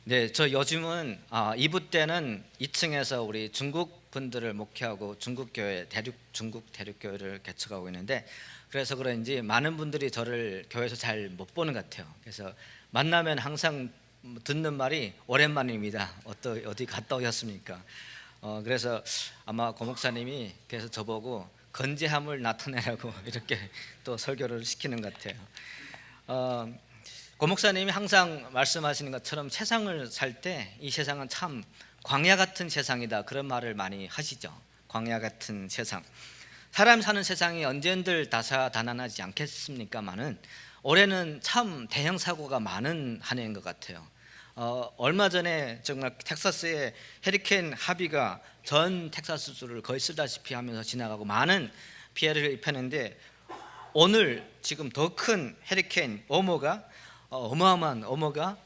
네, 저 요즘은 2부 때는 2층에서 우리 중국 분들을 목회하고 중국 교회 중국 대륙 교회를 개척하고 있는데, 그래서 그런지 많은 분들이 저를 교회에서 잘 못 보는 것 같아요. 그래서 만나면 항상 듣는 말이 오랜만입니다. 어디 갔다 오셨습니까? 그래서 아마 고 목사님이 그래서 저보고 건재함을 나타내라고 이렇게 또 설교를 시키는 것 같아요. 고 목사님이 항상 말씀하시는 것처럼 세상을 살 때 이 세상은 참 광야 같은 세상이다, 그런 말을 많이 하시죠. 광야 같은 세상, 사람 사는 세상이 언젠들 다사다난하지 않겠습니까마는 올해는 참 대형 사고가 많은 한 해인 것 같아요. 얼마 전에 정말 텍사스의 해리케인 하비가 전 텍사스주를 거의 쓰다시피 하면서 지나가고 많은 피해를 입혔는데, 오늘 지금 더 큰 해리케인 어마어마한 오모가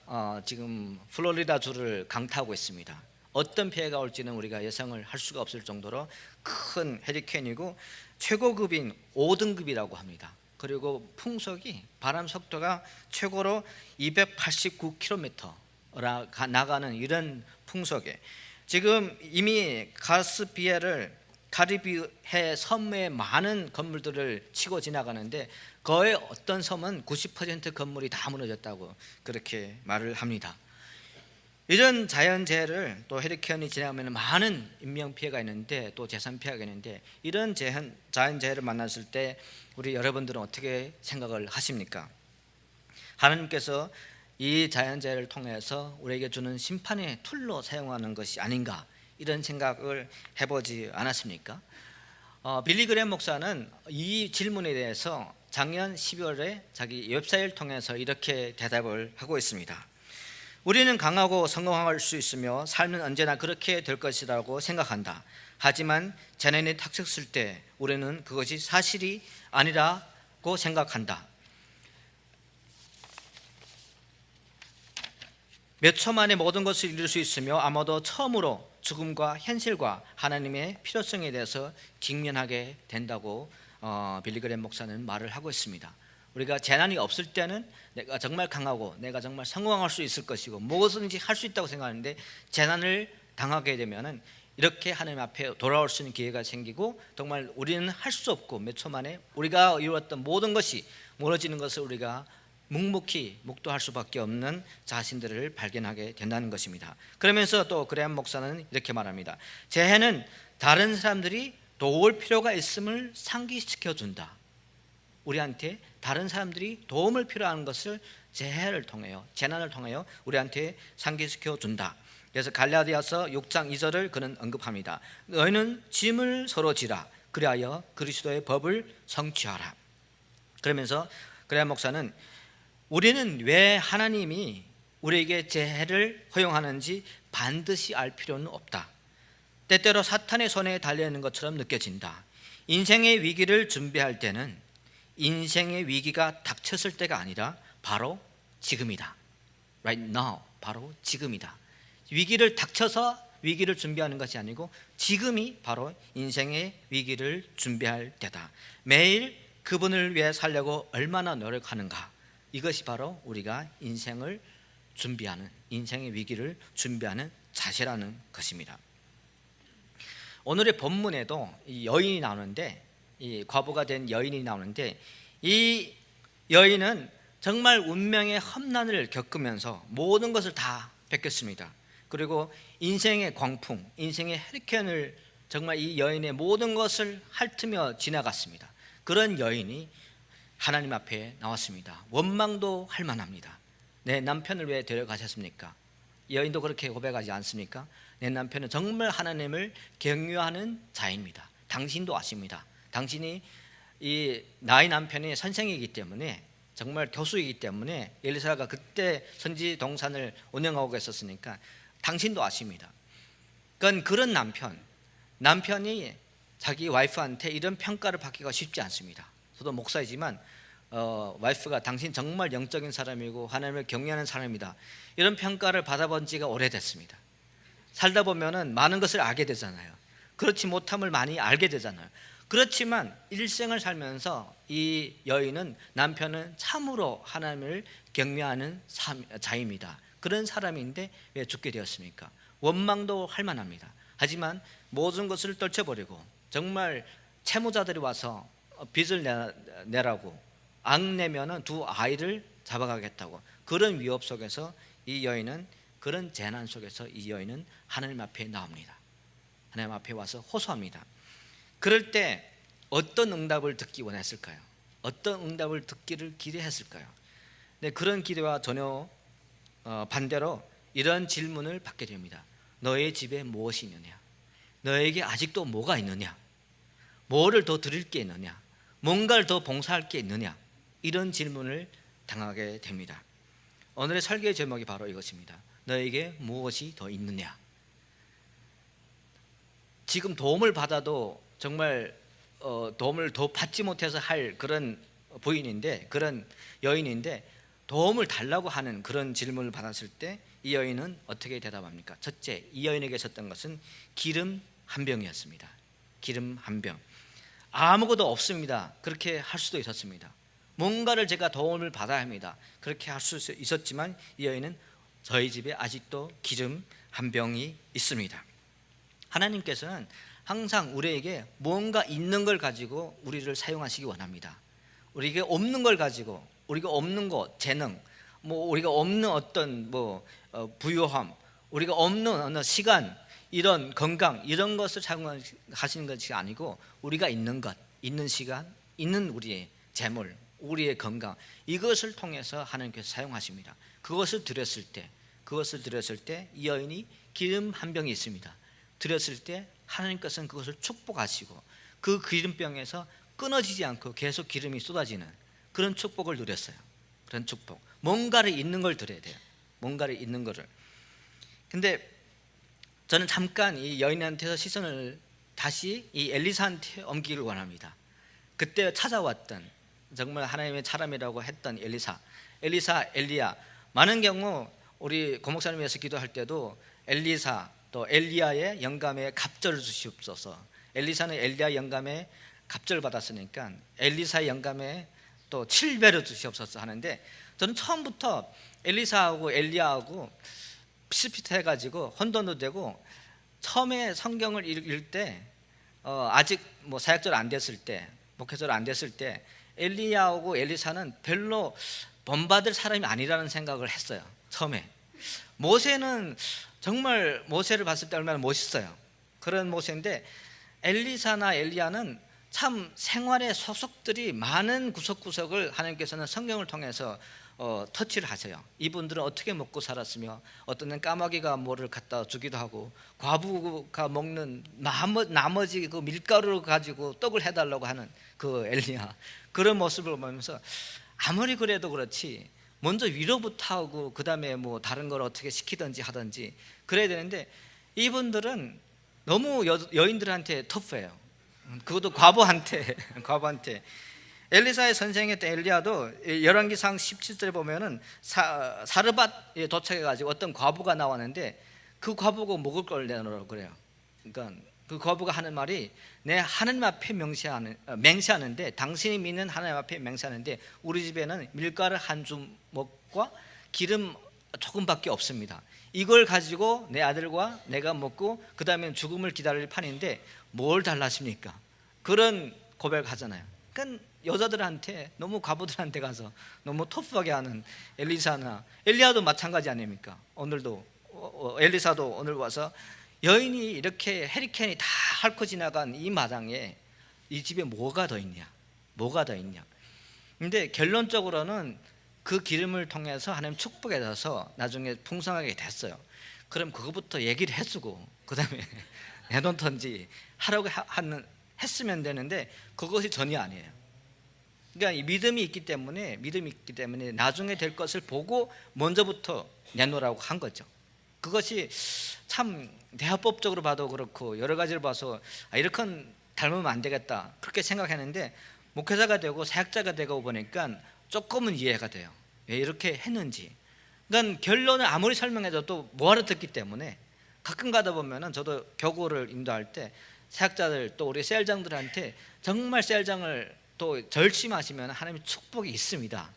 지금 플로리다 주를 강타하고 있습니다. 어떤 피해가 올지는 우리가 예상을 할 수가 없을 정도로 큰 해리케인이고, 최고급인 5등급이라고 합니다. 그리고 풍속이, 바람 속도가 최고로 289km 나가는 이런 풍속에 지금 이미 카리비해 섬의 많은 건물들을 치고 지나가는데, 거의 어떤 섬은 90% 건물이 다 무너졌다고 그렇게 말을 합니다. 이런 자연재해를, 또 해리케인이 지나가면 많은 인명피해가 있는데 또 재산 피해가 있는데, 이런 자연재해를 만났을 때 우리 여러분들은 어떻게 생각을 하십니까? 하나님께서 이 자연재해를 통해서 우리에게 주는 심판의 툴로 사용하는 것이 아닌가, 이런 생각을 해보지 않았습니까? 빌리 그레이엄 목사는 이 질문에 대해서 작년 12월에 자기 웹사이트를 통해서 이렇게 대답을 하고 있습니다. 우리는 강하고 성공할 수 있으며 삶은 언제나 그렇게 될 것이라고 생각한다. 하지만 재난이 닥쳤을 때 우리는 그것이 사실이 아니라고 생각한다. 몇 초 만에 모든 것을 이룰 수 있으며 아마도 처음으로 죽음과 현실과 하나님의 필요성에 대해서 직면하게 된다고 빌리 그레이엄 목사는 말을 하고 있습니다. 우리가 재난이 없을 때는 내가 정말 강하고 내가 정말 성공할 수 있을 것이고 무엇이든지 할 수 있다고 생각하는데, 재난을 당하게 되면은 이렇게 하나님 앞에 돌아올 수 있는 기회가 생기고, 정말 우리는 할 수 없고 몇 초 만에 우리가 이루었던 모든 것이 무너지는 것을 우리가 묵묵히 묵도할 수밖에 없는 자신들을 발견하게 된다는 것입니다. 그러면서 또 그레이엄 목사는 이렇게 말합니다. 재해는 다른 사람들이 도울 필요가 있음을 상기시켜 준다. 우리한테 다른 사람들이 도움을 필요한 것을 재해를 통해요, 재난을 통해요 우리한테 상기시켜 준다. 그래서 갈라디아서 6장 2절을 그는 언급합니다. 너희는 짐을 서로 지라, 그리하여 그리스도의 법을 성취하라. 그러면서 그레이엄 목사는 우리는 왜 하나님이 우리에게 재해를 허용하는지 반드시 알 필요는 없다. 때때로 사탄의 손에 달려있는 것처럼 느껴진다. 인생의 위기를 준비할 때는 인생의 위기가 닥쳤을 때가 아니라 바로 지금이다. Right now, 바로 지금이다. 위기를 닥쳐서 위기를 준비하는 것이 아니고 지금이 바로 인생의 위기를 준비할 때다. 매일 그분을 위해 살려고 얼마나 노력하는가, 이것이 바로 우리가 인생을 준비하는, 인생의 위기를 준비하는 자세라는 것입니다. 오늘의 본문에도 이 여인이 나오는데, 이 과부가 된 여인이 나오는데, 이 여인은 정말 운명의 험난을 겪으면서 모든 것을 다 뺏겼습니다. 그리고 인생의 광풍, 인생의 해리케인을 정말 이 여인의 모든 것을 핥으며 지나갔습니다. 그런 여인이 하나님 앞에 나왔습니다. 원망도 할 만합니다. 내 남편을 왜 데려가셨습니까? 여인도 그렇게 고백하지 않습니까? 내 남편은 정말 하나님을 경유하는 자입니다. 당신도 아십니다. 당신이 나의 남편이 선생이기 때문에, 정말 교수이기 때문에 엘리사가 그때 선지 동산을 운영하고 계셨으니까 당신도 아십니다. 그런 남편이 자기 와이프한테 이런 평가를 받기가 쉽지 않습니다. 저도 목사이지만 와이프가 당신 정말 영적인 사람이고 하나님을 경외하는 사람이다, 이런 평가를 받아본 지가 오래됐습니다. 살다 보면은 많은 것을 알게 되잖아요. 그렇지 못함을 많이 알게 되잖아요. 그렇지만 일생을 살면서 이 여인은, 남편은 참으로 하나님을 경외하는 자입니다. 그런 사람인데 왜 죽게 되었습니까? 원망도 할 만합니다. 하지만 모든 것을 떨쳐버리고 정말 채무자들이 와서 빚을 내라고 앙내면은 두 아이를 잡아가겠다고 그런 위협 속에서 이 여인은, 그런 재난 속에서 이 여인은 하나님 앞에 나옵니다. 하나님 앞에 와서 호소합니다. 그럴 때 어떤 응답을 듣기 원했을까요? 어떤 응답을 듣기를 기대했을까요? 네, 그런 기대와 전혀 반대로 이런 질문을 받게 됩니다. 너의 집에 무엇이 있느냐? 너에게 아직도 뭐가 있느냐? 뭐를 더 드릴 게 있느냐? 뭔가를 더 봉사할 게 있느냐? 이런 질문을 당하게 됩니다. 오늘의 설교의 제목이 바로 이것입니다. 너에게 무엇이 더 있느냐? 지금 도움을 받아도 정말 도움을 더 받지 못해서 할 그런 부인인데, 그런 여인인데 도움을 달라고 하는 그런 질문을 받았을 때 이 여인은 어떻게 대답합니까? 첫째, 이 여인에게 있었던 것은 기름 한 병이었습니다. 기름 한 병. 아무것도 없습니다. 그렇게 할 수도 있었습니다. 뭔가를 제가 도움을 받아야 합니다. 그렇게 할 수 있었지만 이 여인은 저희 집에 아직도 기름 한 병이 있습니다. 하나님께서는 항상 우리에게 뭔가 있는 걸 가지고 우리를 사용하시기 원합니다. 우리에게 없는 걸 가지고, 우리가 없는 것, 재능, 우리가 없는 어떤 부유함, 우리가 없는 어느 시간, 이런 건강, 이런 것을 사용하시는 것이 아니고 우리가 있는 것, 있는 시간, 있는 우리의 재물, 우리의 건강, 이것을 통해서 하나님께서 사용하십니다. 그것을 드렸을 때 이 여인이 기름 한 병이 있습니다. 드렸을 때 하나님께서는 그것을 축복하시고 그 기름병에서 끊어지지 않고 계속 기름이 쏟아지는 그런 축복을 누렸어요. 그런 축복. 뭔가를 있는 걸 드려야 돼요. 뭔가를 있는 거를. 근데 저는 잠깐 이 여인한테서 시선을 다시 이 엘리사한테 옮기기를 원합니다. 그때 찾아왔던, 정말 하나님의 사람이라고 했던 엘리사, 엘리야. 많은 경우 우리 고목사님에서 기도할 때도 엘리사 또 엘리야의 영감에 갑절을 주시옵소서. 엘리사는 엘리야 영감에 갑절 받았으니까 엘리사의 영감에 또 7배로 주시옵소서 하는데, 저는 처음부터 엘리사하고 엘리야하고 비슷비슷해가지고 혼돈도 되고, 처음에 성경을 읽을 때 아직 사역절 안 됐을 때, 목회절 안 됐을 때 엘리야하고 엘리사는 별로 본받을 사람이 아니라는 생각을 했어요. 처음에 모세는 정말, 모세를 봤을 때 얼마나 멋있어요. 그런 모세인데 엘리사나 엘리야는 참 생활의 소속들이 많은 구석구석을 하나님께서는 성경을 통해서 터치를 하세요. 이분들은 어떻게 먹고 살았으며, 어떤 는 까마귀가 뭐를 갖다 주기도 하고, 과부가 먹는 나머지 그 밀가루를 가지고 떡을 해달라고 하는 그 엘리야, 그런 모습을 보면서 아무리 그래도 그렇지 먼저 위로부터 하고 그 다음에 다른 걸 어떻게 시키든지 하든지 그래야 되는데, 이분들은 너무 여인들한테 터프해요. 그것도 과부한테. 엘리사의 선생했던 엘리야도 열왕기상 17절에 보면은 사르밧에 도착해가지고 어떤 과부가 나왔는데 그 과부가 먹을 걸 내놓으라고 그래요. 그러니까 그 과부가 하는 말이, 내 하나님 앞에 맹세하는데, 당신이 믿는 하나님 앞에 맹세하는데 우리 집에는 밀가루 한 주먹과 기름 조금밖에 없습니다. 이걸 가지고 내 아들과 내가 먹고 그 다음에 죽음을 기다릴 판인데 뭘 달라십니까? 그런 고백을 하잖아요. 그러니까 여자들한테, 너무 과부들한테 가서 너무 터프하게 하는 엘리사나 엘리야도 마찬가지 아닙니까? 오늘도 엘리사도 오늘 와서 여인이 이렇게 헤리케인이 다 핥고 지나간 이 마당에 이 집에 뭐가 더 있냐? 근데 결론적으로는 그 기름을 통해서 하나님 축복에 대해서 나중에 풍성하게 됐어요. 그럼 그거부터 얘기를 해주고 그 다음에 내놓던지 하라고 했으면 되는데 그것이 전혀 아니에요. 그러니까 이 믿음이 있기 때문에 나중에 될 것을 보고 먼저부터 내놓으라고 한 거죠. 그것이 참 대화법적으로 봐도 그렇고 여러 가지를 봐서 이렇게 닮으면 안 되겠다 그렇게 생각했는데, 목회자가 되고 사역자가 되고 보니까 조금은 이해가 돼요. 왜 이렇게 했는지. 그러니까 결론을 아무리 설명해도 뭐하러 듣기 때문에, 가끔 가다 보면은 저도 교구를 인도할 때 사역자들 또 우리 셀장들한테 정말 셀장을 또 절심하시면 하나님의 축복이 있습니다.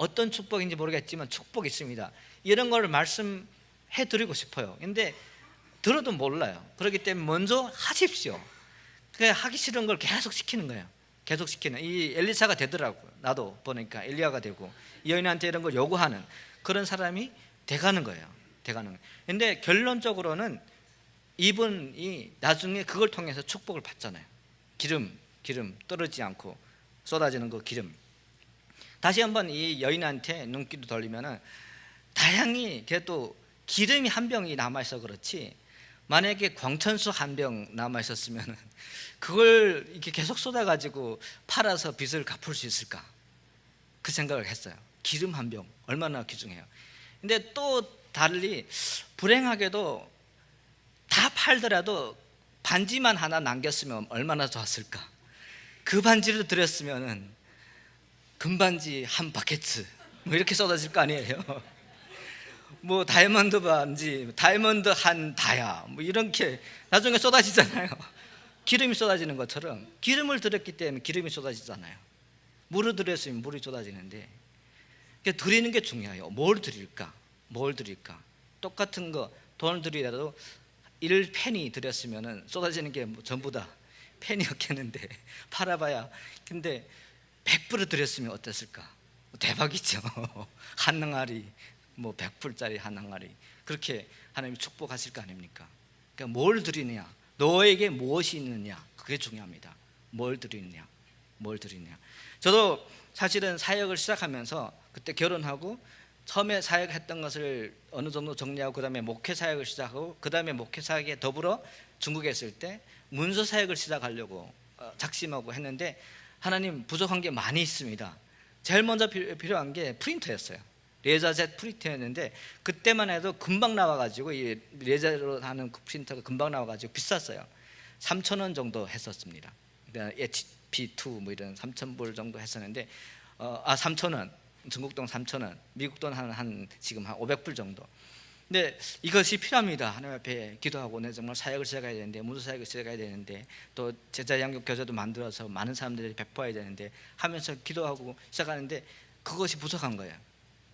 어떤 축복인지 모르겠지만 축복이 있습니다. 이런 걸 말씀해 드리고 싶어요. 근데 들어도 몰라요. 그렇기 때문에 먼저 하십시오. 하기 싫은 걸 계속 시키는 거예요. 계속 시키는. 이 엘리사가 되더라고요. 나도 보니까 엘리야가 되고 여인한테 이런 걸 요구하는 그런 사람이 돼가는 거예요. 돼가는 거예요. 근데 결론적으로는 이분이 나중에 그걸 통해서 축복을 받잖아요. 기름 떨어지지 않고 쏟아지는 그 기름. 다시 한번 이 여인한테 눈길을 돌리면은 다행히 그래도 기름이 한 병이 남아있어 그렇지, 만약에 광천수 한 병 남아있었으면 그걸 이렇게 계속 쏟아가지고 팔아서 빚을 갚을 수 있을까, 그 생각을 했어요. 기름 한 병 얼마나 귀중해요. 근데 또 달리 불행하게도 다 팔더라도 반지만 하나 남겼으면 얼마나 좋았을까. 그 반지를 드렸으면은 금반지 한 바켓츠 뭐 이렇게 쏟아질 거 아니에요. 뭐 다이아몬드 반지, 다이아몬드 한 다야, 뭐 이렇게 나중에 쏟아지잖아요. 기름이 쏟아지는 것처럼 기름을 드렸기 때문에 기름이 쏟아지잖아요. 물을 드렸으면 물이 쏟아지는데, 드리는 게 중요해요. 뭘 드릴까? 뭘 드릴까? 똑같은 거 돈을 드리더라도 1페니 드렸으면 쏟아지는 게 뭐 전부 다 펜이었겠는데 팔아봐야. 근데 100불을 드렸으면 어땠을까? 대박이죠. 한 항아리, 뭐 100불짜리 한 항아리, 그렇게 하나님이 축복하실 거 아닙니까? 그러니까 뭘 드리느냐, 너에게 무엇이 있느냐, 그게 중요합니다. 뭘 드리느냐, 뭘 드리느냐. 저도 사실은 사역을 시작하면서 그때 결혼하고 처음에 사역했던 것을 어느 정도 정리하고 그 다음에 목회 사역을 시작하고 그 다음에 목회 사역에 더불어 중국에 있을 때 문서 사역을 시작하려고 작심하고 했는데 하나님 부족한 게 많이 있습니다. 제일 먼저 필요한 게 프린터였어요. 레저젯 프린터였는데 그때만 해도 금방 나와가지고, 이 레저로 하는 그 프린터가 금방 나와가지고 비쌌어요. 3,000원 정도 했었습니다. HP2 뭐 이런 3,000불 정도 했었는데 3,000원, 중국돈 3,000원, 미국돈 한 지금 한 500불 정도. 근데 이것이 필요합니다. 하나님 앞에 기도하고 내 정말 사역을 시작해야 되는데, 문서 사역을 시작해야 되는데, 또 제자 양육 교재도 만들어서 많은 사람들이 배포해야 되는데 하면서 기도하고 시작하는데 그것이 부족한 거예요.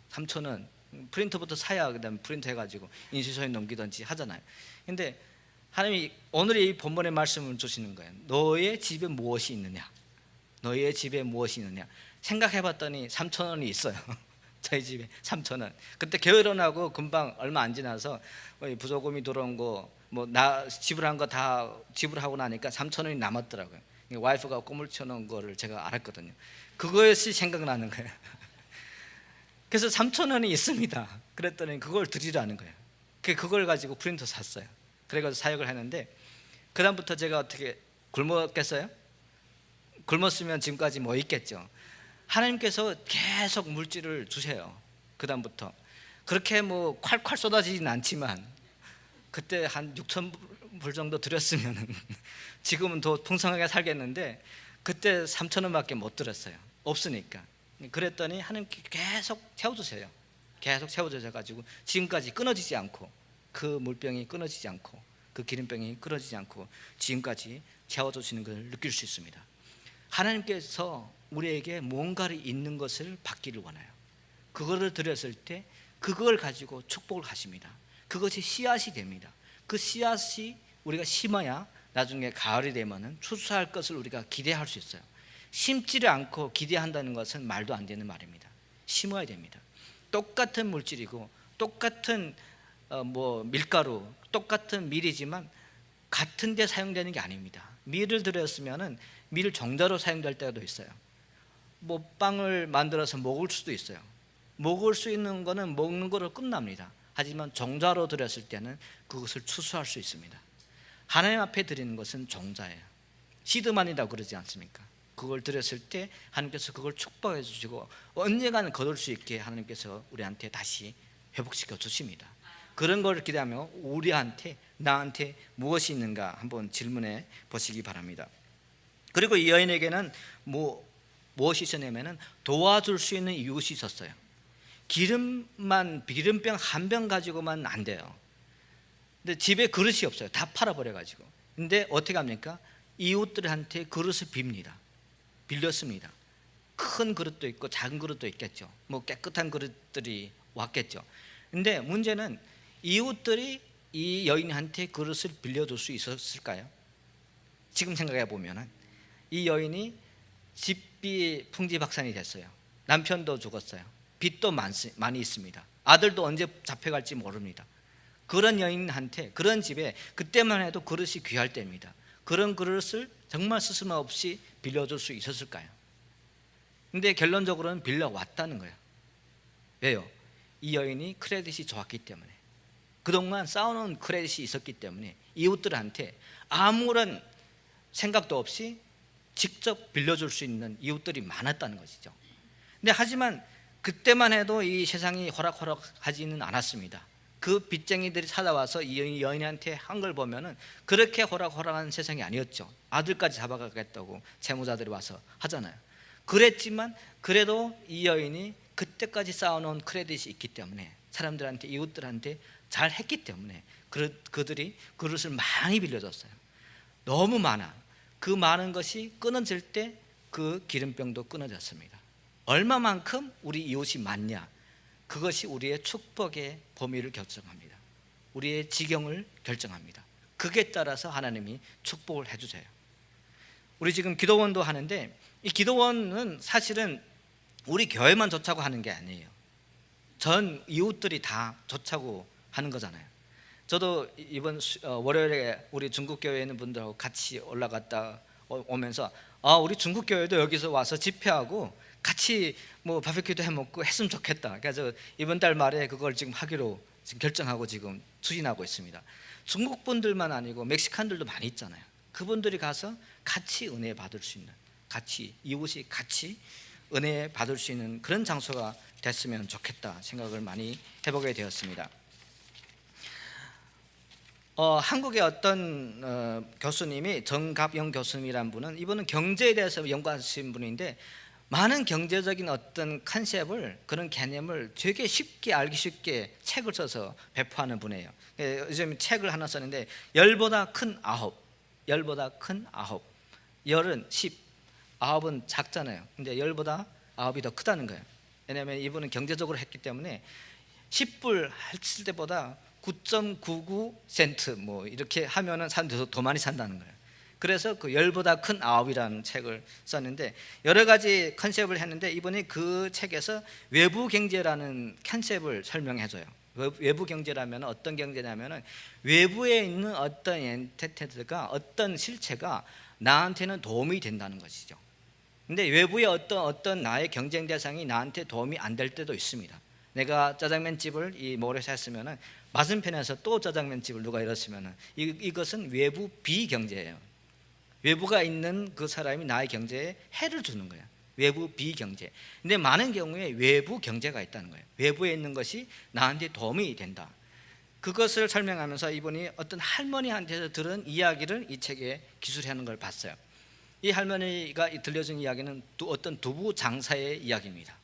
3,000원 프린터부터 사야 그다음에 프린터 해가지고 인쇄소에 넘기든지 하잖아요. 근데 하나님이 오늘 이 본문의 말씀을 주시는 거예요. 너의 집에 무엇이 있느냐, 너의 집에 무엇이 있느냐. 생각해봤더니 3,000원이 있어요. 저희 집에 3,000원. 그때 결혼하고 금방 얼마 안 지나서 부조금이 들어온 거 뭐 나 지불한 거 다 지불하고 나니까 3,000원이 남았더라고요. 와이프가 꿈을 춰놓은 거를 제가 알았거든요. 그것이 생각나는 거예요. 그래서 3,000원이 있습니다. 그랬더니 그걸 드리라는 거예요. 그걸 가지고 프린터 샀어요. 그래가지고 사역을 했는데 그 다음부터 제가 어떻게 굶었겠어요? 굶었으면 지금까지 뭐 있겠죠. 하나님께서 계속 물질을 주세요. 그 다음부터 그렇게 뭐 콸콸 쏟아지진 않지만 그때 한 6,000불 정도 드렸으면 지금은 더 풍성하게 살겠는데 그때 3,000원밖에 못 드렸어요. 없으니까. 그랬더니 하나님께 계속 채워주세요. 계속 채워주셔가지고 지금까지 끊어지지 않고, 그 물병이 끊어지지 않고, 그 기름병이 끊어지지 않고 지금까지 채워주시는 것을 느낄 수 있습니다. 하나님께서 우리에게 뭔가를 있는 것을 받기를 원해요. 그거를 드렸을 때 그걸 가지고 축복을 하십니다. 그것이 씨앗이 됩니다. 그 씨앗이 우리가 심어야 나중에 가을이 되면은 추수할 것을 우리가 기대할 수 있어요. 심지를 않고 기대한다는 것은 말도 안 되는 말입니다. 심어야 됩니다. 똑같은 물질이고 똑같은 뭐 밀가루, 똑같은 밀이지만 같은 데 사용되는 게 아닙니다. 밀을 들였으면은 밀 정자로 사용될 때도 있어요. 뭐 빵을 만들어서 먹을 수도 있어요. 먹을 수 있는 거는 먹는 거로 끝납니다. 하지만 정자로 드렸을 때는 그것을 추수할 수 있습니다. 하나님 앞에 드리는 것은 정자예요. 시드만이라고 그러지 않습니까? 그걸 드렸을 때 하나님께서 그걸 축복해 주시고 언젠가는 거둘 수 있게 하나님께서 우리한테 다시 회복시켜 주십니다. 그런 걸 기대하며 우리한테, 나한테 무엇이 있는가 한번 질문해 보시기 바랍니다. 그리고 이 여인에게는 무엇이 있었냐면 도와줄 수 있는 이웃이 있었어요. 기름병 한 병 가지고만 안 돼요. 근데 집에 그릇이 없어요. 다 팔아버려가지고. 근데 어떻게 합니까? 이웃들한테 그릇을 빕니다. 빌렸습니다. 큰 그릇도 있고 작은 그릇도 있겠죠. 뭐 깨끗한 그릇들이 왔겠죠. 근데 문제는 이웃들이 이 여인한테 그릇을 빌려줄 수 있었을까요? 지금 생각해 보면은 이 여인이 집비 풍지박산이 됐어요. 남편도 죽었어요. 빚도 많이 있습니다. 아들도 언제 잡혀갈지 모릅니다. 그런 여인한테, 그런 집에 그때만 해도 그릇이 귀할 때입니다. 그런 그릇을 정말 스스럼없이 빌려줄 수 있었을까요? 근데 결론적으로는 빌려왔다는 거예요. 왜요? 이 여인이 크레딧이 좋았기 때문에, 그동안 쌓아놓은 크레딧이 있었기 때문에 이웃들한테 아무런 생각도 없이 직접 빌려줄 수 있는 이웃들이 많았다는 것이죠. 근데 하지만 그때만 해도 이 세상이 호락호락하지는 않았습니다. 그 빚쟁이들이 찾아와서 이 여인한테 한 걸 보면은 그렇게 호락호락한 세상이 아니었죠. 아들까지 잡아가겠다고 채무자들이 와서 하잖아요. 그랬지만 그래도 이 여인이 그때까지 쌓아놓은 크레딧이 있기 때문에, 사람들한테, 이웃들한테 잘 했기 때문에 그들이 그릇을 많이 빌려줬어요. 너무 많아. 그 많은 것이 끊어질 때 그 기름병도 끊어졌습니다. 얼마만큼 우리 이웃이 많냐, 그것이 우리의 축복의 범위를 결정합니다. 우리의 지경을 결정합니다. 그게 따라서 하나님이 축복을 해주세요. 우리 지금 기도원도 하는데, 이 기도원은 사실은 우리 교회만 좋자고 하는 게 아니에요. 전 이웃들이 다 좋자고 하는 거잖아요. 저도 이번 월요일에 우리 중국 교회에 있는 분들하고 같이 올라갔다 오면서 우리 중국 교회도 여기서 와서 집회하고 같이 뭐 바베큐도 해 먹고 했으면 좋겠다. 그래서 이번 달 말에 그걸 지금 하기로 지금 결정하고 지금 추진하고 있습니다. 중국 분들만 아니고 멕시칸들도 많이 있잖아요. 그분들이 가서 같이 은혜 받을 수 있는, 같이 이웃이 같이 은혜 받을 수 있는 그런 장소가 됐으면 좋겠다 생각을 많이 해보게 되었습니다. 한국의 어떤 교수님이, 정갑영 교수님이란 분은, 이분은 경제에 대해서 연구하신 분인데 많은 경제적인 어떤 컨셉을, 그런 개념을 되게 쉽게 알기 쉽게 책을 써서 배포하는 분이에요. 요즘 책을 하나 썼는데 열보다 큰 아홉, 열보다 큰 아홉. 열은 10, 아홉은 작잖아요. 근데 열보다 아홉이 더 크다는 거예요. 왜냐하면 이분은 경제적으로 했기 때문에 10불 했을 때보다 9.99센트 뭐 이렇게 하면은 사람들이 더 많이 산다는 거예요. 그래서 그 열보다 큰 아홉이라는 책을 썼는데 여러 가지 컨셉을 했는데, 이분이 그 책에서 외부 경제라는 컨셉을 설명해줘요. 외부 경제라면 어떤 경제냐면은 외부에 있는 어떤 엔티티가, 어떤 실체가 나한테는 도움이 된다는 것이죠. 근데 외부의 어떤 나의 경쟁 대상이 나한테 도움이 안 될 때도 있습니다. 내가 짜장면 집을 이 모래에서 했으면은 맞은편에서 또 짜장면 집을 누가 열었으면은 이것은 외부 비경제예요. 외부가 있는 그 사람이 나의 경제에 해를 주는 거예요. 외부 비경제. 근데 많은 경우에 외부 경제가 있다는 거예요. 외부에 있는 것이 나한테 도움이 된다. 그것을 설명하면서 이분이 어떤 할머니한테서 들은 이야기를 이 책에 기술하는 걸 봤어요. 이 할머니가 들려준 이야기는 어떤 두부 장사의 이야기입니다.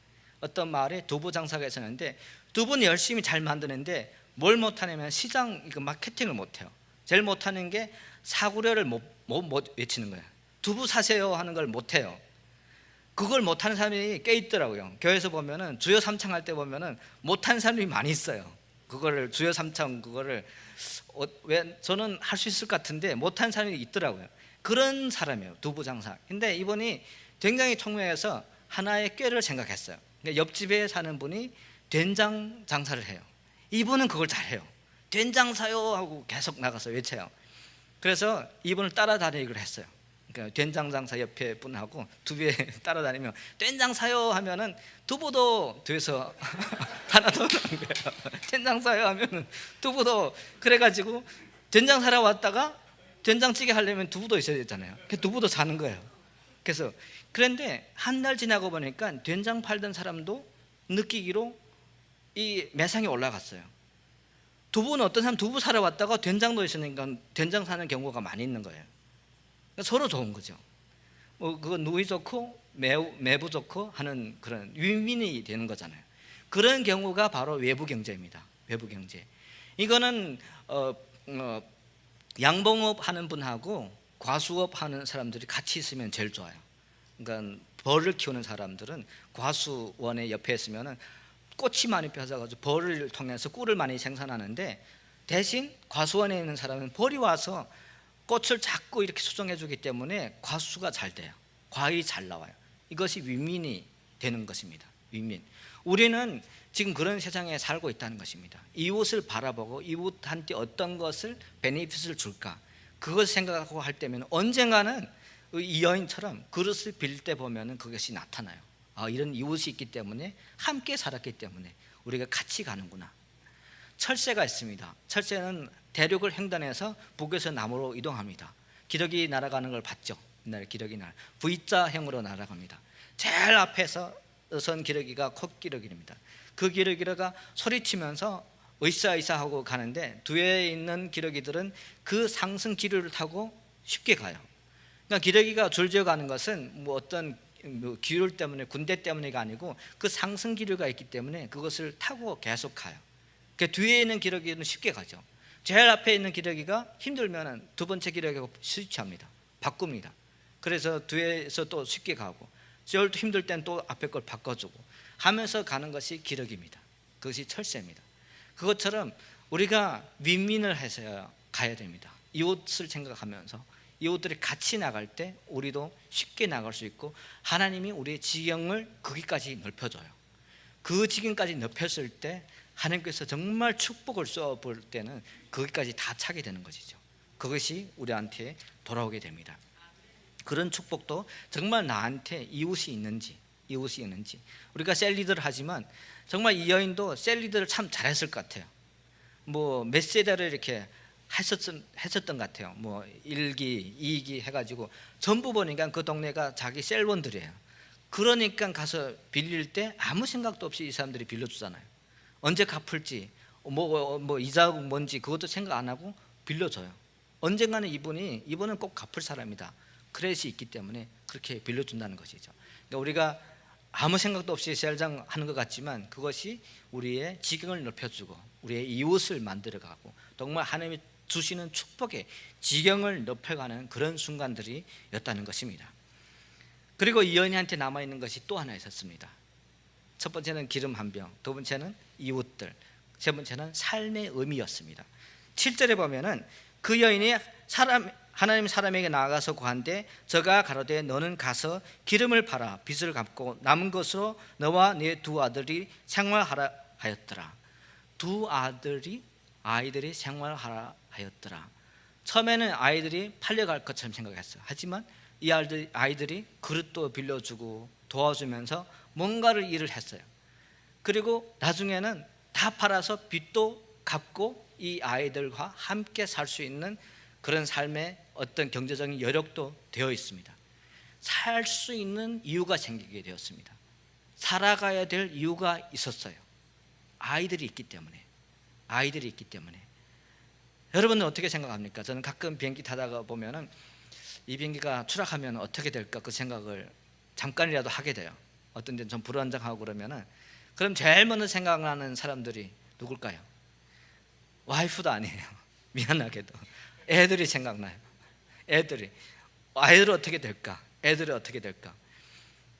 어떤 마을에 두부 장사가 있었는데 두부는 열심히 잘 만드는데 뭘 못하냐면 시장 마케팅을 못해요. 제일 못하는 게 사구려를 못 외치는 거예요. 두부 사세요 하는 걸 못해요. 그걸 못하는 사람이 꽤 있더라고요. 교회에서 보면은 주여 삼창 할 때 보면은 못하는 사람이 많이 있어요. 그거를 주여 삼창 그거를 왜 저는 할 수 있을 것 같은데 못하는 사람이 있더라고요. 그런 사람이에요, 두부 장사. 근데 이분이 굉장히 총명해서 하나의 꾀를 생각했어요. 옆집에 사는 분이 된장 장사를 해요. 이분은 그걸 잘해요. 된장 사요 하고 계속 나가서 외쳐요. 그래서 이분을 따라다니기로 했어요. 그러니까 된장 장사 옆에 분하고 두부에 따라다니면 된장 사요 하면은 두부도 뒤에서 하나 더 넣는 거예요. 된장 사요 하면은 두부도, 그래가지고 된장 사러 왔다가 된장찌개 하려면 두부도 있어야 되잖아요. 두부도 사는 거예요. 그래서 그런데 한 달 지나고 보니까 된장 팔던 사람도 느끼기로 이 매상이 올라갔어요. 두부는 어떤 사람 두부 사러 왔다가 된장도 있으니까 된장 사는 경우가 많이 있는 거예요. 그러니까 서로 좋은 거죠. 뭐 그건 누이 좋고 매부 좋고 하는 그런 윈윈이 되는 거잖아요. 그런 경우가 바로 외부 경제입니다. 외부 경제. 이거는 양봉업 하는 분하고 과수업 하는 사람들이 같이 있으면 제일 좋아요. 그러니까 벌을 키우는 사람들은 과수원의 옆에 있으면은 꽃이 많이 펴져가지고 벌을 통해서 꿀을 많이 생산하는데, 대신 과수원에 있는 사람은 벌이 와서 꽃을 자꾸 이렇게 수정해 주기 때문에 과수가 잘 돼요. 과일이 잘 나와요. 이것이 윈윈이 되는 것입니다. 윈윈. 우리는 지금 그런 세상에 살고 있다는 것입니다. 이웃을 바라보고 이웃한테 어떤 것을 베네핏을 줄까, 그것을 생각하고 할 때면 언젠가는 이 여인처럼 그릇을 빌릴 때 보면은 그것이 나타나요. 이런 이웃이 있기 때문에, 함께 살았기 때문에 우리가 같이 가는구나. 철새가 있습니다. 철새는 대륙을 횡단해서 북에서 남으로 이동합니다. 기러기 날아가는 걸 봤죠. 옛날에 기러기 V자형으로 날아갑니다. 제일 앞에서 선 기러기가 콧기러기입니다. 그 기러기가 소리치면서 으쌰으쌰 하고 가는데, 뒤에 있는 기러기들은 그 상승 기류를 타고 쉽게 가요. 그러니까 기러기가 줄지어 가는 것은 어떤 기류 때문에, 군대 때문에가 아니고 그 상승 기류가 있기 때문에 그것을 타고 계속 가요. 그 뒤에 있는 기러기는 쉽게 가죠. 제일 앞에 있는 기러기가 힘들면 두 번째 기러기하고 스위치합니다. 바꿉니다. 그래서 뒤에서 또 쉽게 가고, 제일 힘들 땐 또 앞에 걸 바꿔주고 하면서 가는 것이 기러기입니다. 그것이 철새입니다. 그것처럼 우리가 윈윈을 해서 가야 됩니다. 이웃을 생각하면서 이웃들이 같이 나갈 때 우리도 쉽게 나갈 수 있고, 하나님이 우리의 지경을 거기까지 넓혀줘요. 그 지경까지 넓혔을 때 하나님께서 정말 축복을 쏘아볼 때는 거기까지 다 차게 되는 것이죠. 그것이 우리한테 돌아오게 됩니다. 그런 축복도 정말 나한테 이웃이 있는지 우리가 셀리드를 하지만 정말 이 여인도 셀리드를 참 잘했을 것 같아요. 몇 세대를 이렇게 했었던 것 같아요. 1기, 2기 해가지고 전부 보니까 그 동네가 자기 셀원들이에요. 그러니까 가서 빌릴 때 아무 생각도 없이 이 사람들이 빌려주잖아요. 언제 갚을지, 이자가 뭔지 그것도 생각 안 하고 빌려줘요. 언젠가는 이분은 꼭 갚을 사람이다, 크레딧이 있기 때문에 그렇게 빌려준다는 것이죠. 그러니까 우리가 아무 생각도 없이 셀장 하는 것 같지만 그것이 우리의 지경을 넓혀주고 우리의 이웃을 만들어가고 정말 하나님이 주시는 축복의 지경을 넓혀가는 그런 순간들이었다는 것입니다. 그리고 이 여인한테 남아있는 것이 또 하나 있었습니다. 첫 번째는 기름 한 병, 두 번째는 이웃들, 세 번째는 삶의 의미였습니다. 7절에 보면은 그 여인이 하나님 사람에게 나아가서 구한데 저가 가로되 너는 가서 기름을 팔아 빚을 갚고 남은 것으로 너와 네 두 아들이 생활하라 하였더라. 두 아이들이 생활하라 하였더라. 처음에는 아이들이 팔려갈 것처럼 생각했어요. 하지만 이 아이들이 그릇도 빌려주고 도와주면서 뭔가를 일을 했어요. 그리고 나중에는 다 팔아서 빚도 갚고 이 아이들과 함께 살 수 있는 그런 삶의 어떤 경제적인 여력도 되어 있습니다. 살 수 있는 이유가 생기게 되었습니다. 살아가야 될 이유가 있었어요. 아이들이 있기 때문에. 여러분은 어떻게 생각합니까? 저는 가끔 비행기 타다가 보면은 이 비행기가 추락하면 어떻게 될까 그 생각을 잠깐이라도 하게 돼요. 어떤 데는 좀 불안정하고 그러면은, 그럼 제일 먼저 생각나는 사람들이 누굴까요? 와이프도 아니에요. 미안하게도 애들이 생각나요. 애들이 어떻게 될까?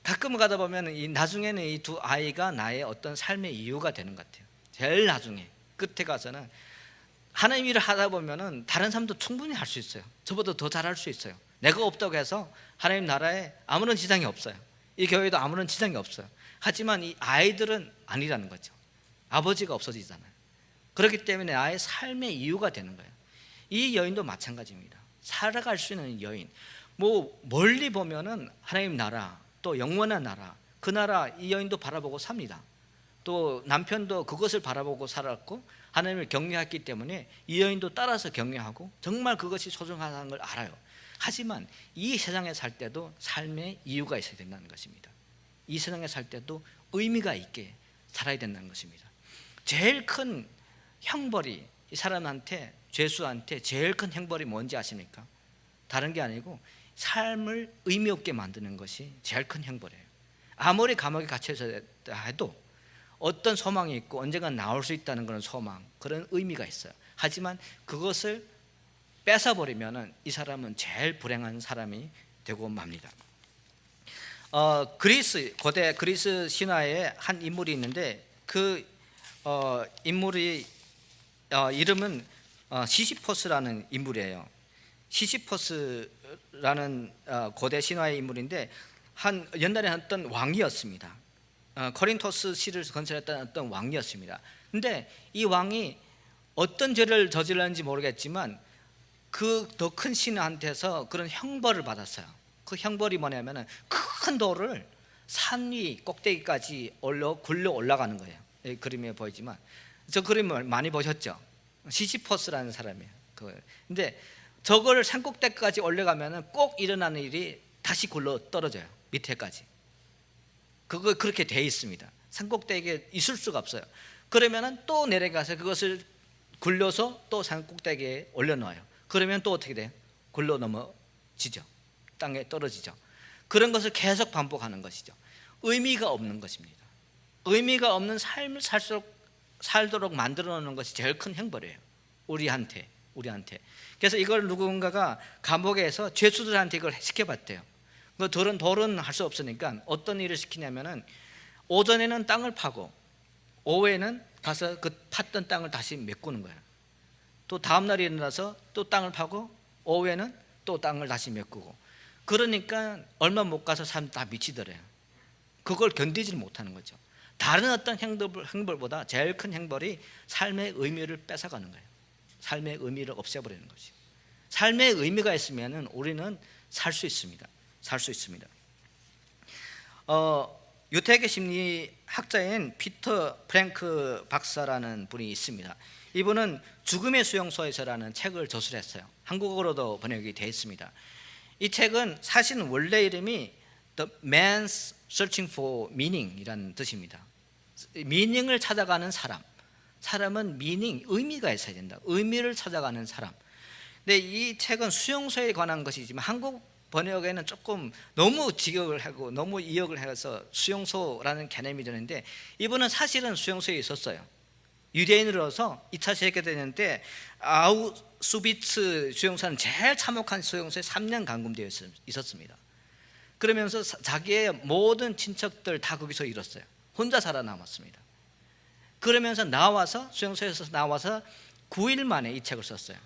가끔 가다 보면 나중에는 이 두 아이가 나의 어떤 삶의 이유가 되는 것 같아요. 제일 나중에 끝에 가서는 하나님 일을 하다 보면은 다른 사람도 충분히 할 수 있어요. 저보다 더 잘할 수 있어요. 내가 없다고 해서 하나님 나라에 아무런 지장이 없어요. 이 교회도 아무런 지장이 없어요. 하지만 이 아이들은 아니라는 거죠. 아버지가 없어지잖아요. 그렇기 때문에 나의 삶의 이유가 되는 거예요. 이 여인도 마찬가지입니다. 살아갈 수 있는 여인, 멀리 보면은 하나님 나라, 또 영원한 나라, 그 나라 이 여인도 바라보고 삽니다. 또 남편도 그것을 바라보고 살았고 하나님을 경외했기 때문에 이 여인도 따라서 경외하고 정말 그것이 소중하다는 걸 알아요. 하지만 이 세상에 살 때도 삶의 이유가 있어야 된다는 것입니다. 이 세상에 살 때도 의미가 있게 살아야 된다는 것입니다. 제일 큰 형벌이 이 사람한테, 죄수한테 제일 큰 형벌이 뭔지 아십니까? 다른 게 아니고 삶을 의미 없게 만드는 것이 제일 큰 형벌이에요. 아무리 감옥에 갇혀서 해도 어떤 소망이 있고 언젠가 나올 수 있다는 그런 소망, 그런 의미가 있어요. 하지만 그것을 뺏어버리면 이 사람은 제일 불행한 사람이 되고 맙니다. 그리스 고대 그리스 신화에 한 인물이 있는데 그 인물이 이름은 시시포스라는 인물이에요. 시시포스라는 고대 신화의 인물인데 한 옛날에 어떤 왕이었습니다. 코린토스 시를 건설했던 어떤 왕이었습니다. 근데 이 왕이 어떤 죄를 저질렀는지 모르겠지만 그 더 큰 신한테서 그런 형벌을 받았어요. 그 형벌이 뭐냐면은 큰 돌을 산 위 꼭대기까지 굴러 올라가는 거예요. 여기 그림에 보이지만 저 그림을 많이 보셨죠? 시시포스라는 사람이에요. 근데 저걸 산 꼭대기까지 올라가면은 꼭 일어나는 일이 다시 굴러 떨어져요. 밑에까지. 그거 그렇게 돼 있습니다. 산 꼭대기에 있을 수가 없어요. 그러면은 또 내려가서 그것을 굴려서 또 산 꼭대기에 올려놓아요. 그러면 또 어떻게 돼요? 굴러 넘어지죠. 땅에 떨어지죠. 그런 것을 계속 반복하는 것이죠. 의미가 없는 것입니다. 의미가 없는 삶을 살도록 만들어 놓는 것이 제일 큰 형벌이에요. 우리한테. 그래서 이걸 누군가가 감옥에서 죄수들한테 이걸 시켜봤대요. 그 돌은 할 수 없으니까 어떤 일을 시키냐면은 오전에는 땅을 파고 오후에는 가서 그 팠던 땅을 다시 메꾸는 거예요. 또 다음 날에 일어나서 또 땅을 파고 오후에는 또 땅을 다시 메꾸고. 그러니까 얼마 못 가서 사람 다 미치더래요. 그걸 견디질 못하는 거죠. 다른 어떤 형벌보다 제일 큰 형벌이 삶의 의미를 뺏어가는 거예요. 삶의 의미를 없애버리는 거죠. 삶의 의미가 있으면 우리는 살 수 있습니다. 유태계 심리학자인 피터 프랭크 박사라는 분이 있습니다. 이분은 죽음의 수용소에서라는 책을 저술했어요. 한국어로도 번역이 되어 있습니다. 이 책은 사실은 원래 이름이 The Man's Searching for Meaning이라는 뜻입니다. 미닝을 찾아가는 사람은 의미가 있어야 된다. 의미를 찾아가는 사람. 근데 이 책은 수용소에 관한 것이지만 한국 번역에는 조금 너무 직역을 하고 너무 이역을 해서 수용소라는 개념이 되는데 이분은 사실은 수용소에 있었어요. 유대인으로서 2차 세계대전 때 아우슈비츠 수용소는 제일 참혹한 수용소에 3년 감금되어 있었습니다. 그러면서 자기의 모든 친척들 다 거기서 잃었어요. 혼자 살아남았습니다. 그러면서 수용소에서 나와서 9일 만에 이 책을 썼어요.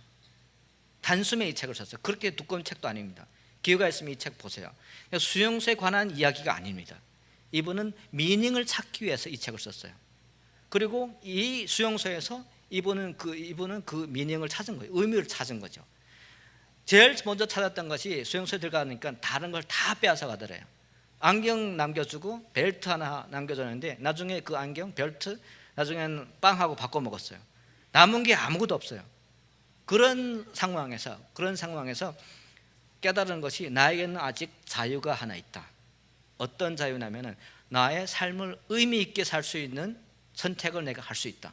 단숨에 이 책을 썼어요. 그렇게 두꺼운 책도 아닙니다. 기회가 있으면 이 책 보세요. 수용소에 관한 이야기가 아닙니다. 이분은 미닝을 찾기 위해서 이 책을 썼어요. 그리고 이 수용소에서 이분은 그 미닝을 찾은 거예요. 의미를 찾은 거죠. 제일 먼저 찾았던 것이 수용소에 들어가니까 다른 걸 다 빼앗아 가더래요. 안경 남겨주고 벨트 하나 남겨줬는데 나중에 그 안경, 벨트 나중에는 빵하고 바꿔 먹었어요. 남은 게 아무것도 없어요. 그런 상황에서 깨달은 것이 나에게는 아직 자유가 하나 있다. 어떤 자유냐면은 나의 삶을 의미 있게 살 수 있는 선택을 내가 할 수 있다.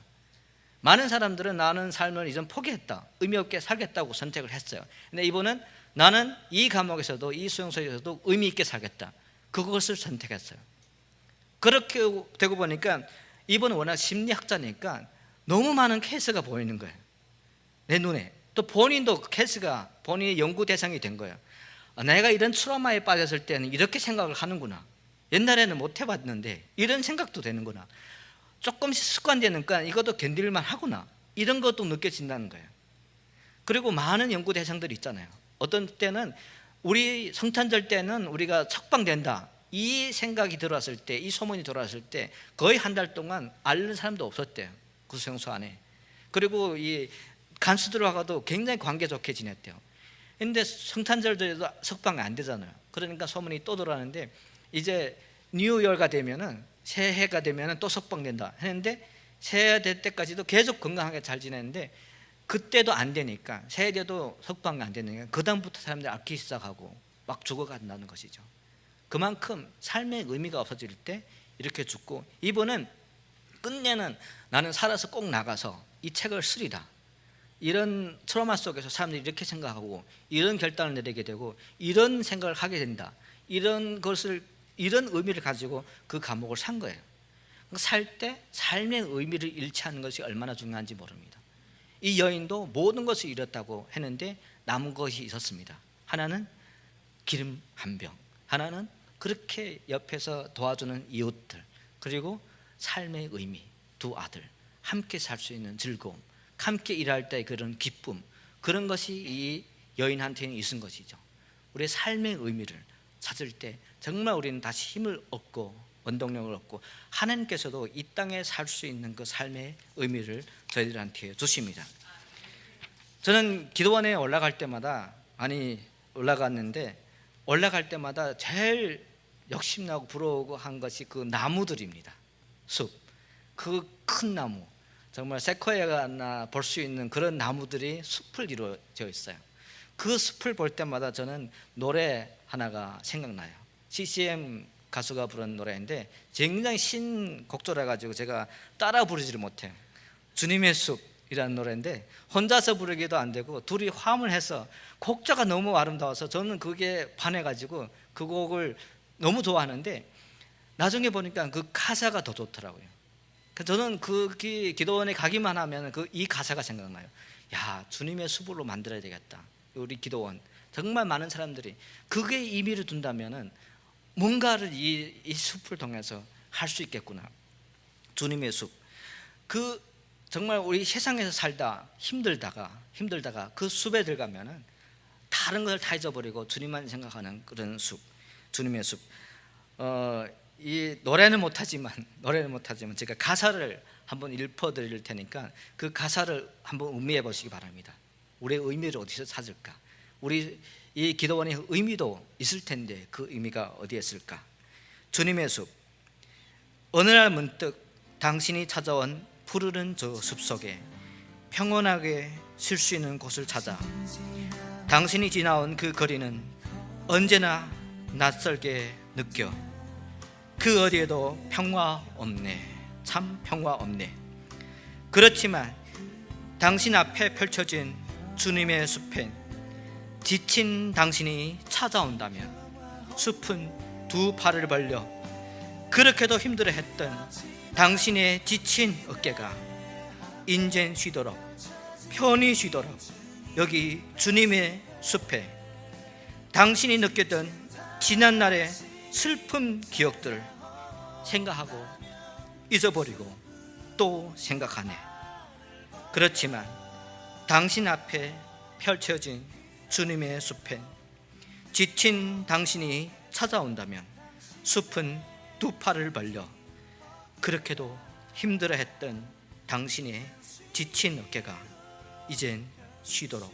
많은 사람들은 나는 삶을 이전 포기했다, 의미 없게 살겠다고 선택을 했어요. 근데 이분은 나는 이 감옥에서도 이 수용소에서도 의미 있게 살겠다, 그것을 선택했어요. 그렇게 되고 보니까 이분은 워낙 심리학자니까 너무 많은 케이스가 보이는 거예요. 내 눈에. 또 본인도 본인의 연구 대상이 된 거예요. 내가 이런 트라우마에 빠졌을 때는 이렇게 생각을 하는구나. 옛날에는 못 해봤는데 이런 생각도 되는구나. 조금씩 습관되니까 이것도 견딜만 하구나. 이런 것도 느껴진다는 거예요. 그리고 많은 연구 대상들이 있잖아요. 어떤 때는 우리 성탄절 때는 우리가 석방된다, 이 생각이 들어왔을 때, 이 소문이 들어왔을 때 거의 한 달 동안 앓는 사람도 없었대요. 그 수용소 안에. 그리고 이 간수 들어가도 굉장히 관계 좋게 지냈대요. 근데 성탄절에도 석방이 안 되잖아요. 그러니까 소문이 또 들어왔는데 이제 뉴이어가 되면은, 새해가 되면은 또 석방된다 했는데 새해 될 때까지도 계속 건강하게 잘 지냈는데 그때도 안 되니까, 새해 돼도 석방이 안 되니까 그 다음부터 사람들이 앓기 시작하고 막 죽어간다는 것이죠. 그만큼 삶의 의미가 없어질 때 이렇게 죽고, 이분은 끝내는 나는 살아서 꼭 나가서 이 책을 쓰리라, 이런 트라우마 속에서 사람들이 이렇게 생각하고 이런 결단을 내리게 되고 이런 생각을 하게 된다, 이런 의미를 가지고 그 감옥을 산 거예요. 살 때 삶의 의미를 잃지 않는 것이 얼마나 중요한지 모릅니다. 이 여인도 모든 것을 잃었다고 했는데 남은 것이 있었습니다. 하나는 기름 한 병, 하나는 그렇게 옆에서 도와주는 이웃들, 그리고 삶의 의미, 두 아들, 함께 살 수 있는 즐거움, 함께 일할 때 그런 기쁨, 그런 것이 이 여인한테는 있은 것이죠. 우리의 삶의 의미를 찾을 때 정말 우리는 다시 힘을 얻고 원동력을 얻고 하나님께서도 이 땅에 살 수 있는 그 삶의 의미를 저희들한테 주십니다. 저는 기도원에 올라갈 때마다 올라갔는데 올라갈 때마다 제일 욕심나고 부러우고 한 것이 그 나무들입니다. 숲, 그 큰 나무, 정말 세코야나 볼 수 있는 그런 나무들이 숲을 이루어져 있어요. 그 숲을 볼 때마다 저는 노래 하나가 생각나요. CCM 가수가 부른 노래인데 굉장히 신곡조라 가지고 제가 따라 부르지를 못해요. 주님의 숲이라는 노래인데 혼자서 부르기도 안 되고 둘이 화음을 해서 곡조가 너무 아름다워서 저는 그게 반해가지고 그 곡을 너무 좋아하는데 나중에 보니까 그 가사가 더 좋더라고요. 저는 그 기도원에 가기만 하면 이 가사가 생각나요. 야, 주님의 숲으로 만들어야 되겠다. 우리 기도원 정말 많은 사람들이 그게 의미를 둔다면은 뭔가를 이 숲을 통해서 할 수 있겠구나. 주님의 숲, 그 정말 우리 세상에서 살다 힘들다가 그 숲에 들어가면은 다른 것을 다 잊어버리고 주님만 생각하는 그런 숲, 주님의 숲. 이 노래는 못하지만 제가 가사를 한번 읽어드릴 테니까 그 가사를 한번 음미해 보시기 바랍니다. 우리의 의미를 어디서 찾을까? 우리 이 기도원의 의미도 있을 텐데 그 의미가 어디에 있을까? 주님의 숲. 어느 날 문득 당신이 찾아온 푸르른 저 숲속에 평온하게 쉴 수 있는 곳을 찾아 당신이 지나온 그 거리는 언제나 낯설게 느껴. 그 어디에도 평화 없네. 참 평화 없네. 그렇지만 당신 앞에 펼쳐진 주님의 숲엔 지친 당신이 찾아온다면 숲은 두 팔을 벌려 그렇게도 힘들어했던 당신의 지친 어깨가 인젠 쉬도록 편히 쉬도록 여기 주님의 숲에 당신이 느꼈던 지난날의 슬픈 기억들을 생각하고 잊어버리고 또 생각하네. 그렇지만 당신 앞에 펼쳐진 주님의 숲에 지친 당신이 찾아온다면 숲은 두 팔을 벌려 그렇게도 힘들어했던 당신의 지친 어깨가 이젠 쉬도록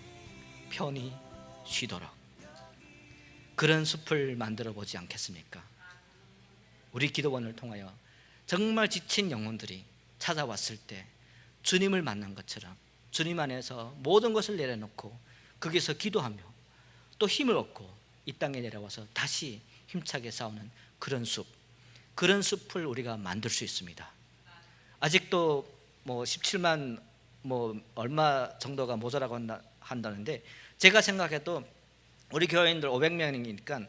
편히 쉬도록 그런 숲을 만들어 보지 않겠습니까? 우리 기도원을 통하여 정말 지친 영혼들이 찾아왔을 때 주님을 만난 것처럼 주님 안에서 모든 것을 내려놓고 거기서 기도하며 또 힘을 얻고 이 땅에 내려와서 다시 힘차게 싸우는 그런 숲을 우리가 만들 수 있습니다. 아직도 17만 얼마 정도가 모자라고 한다는데 제가 생각해도 우리 교회인들 500명이니까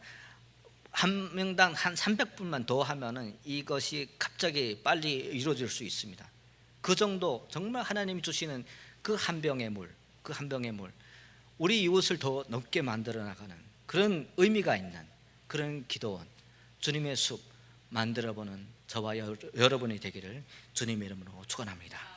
한 명당 한 300분만 더 하면은 이것이 갑자기 빨리 이루어질 수 있습니다. 그 정도 정말 하나님이 주시는 그 한 병의 물, 우리 이웃을 더 높게 만들어 나가는 그런 의미가 있는 그런 기도원, 주님의 숲 만들어보는 저와 여러분이 되기를 주님의 이름으로 축원합니다.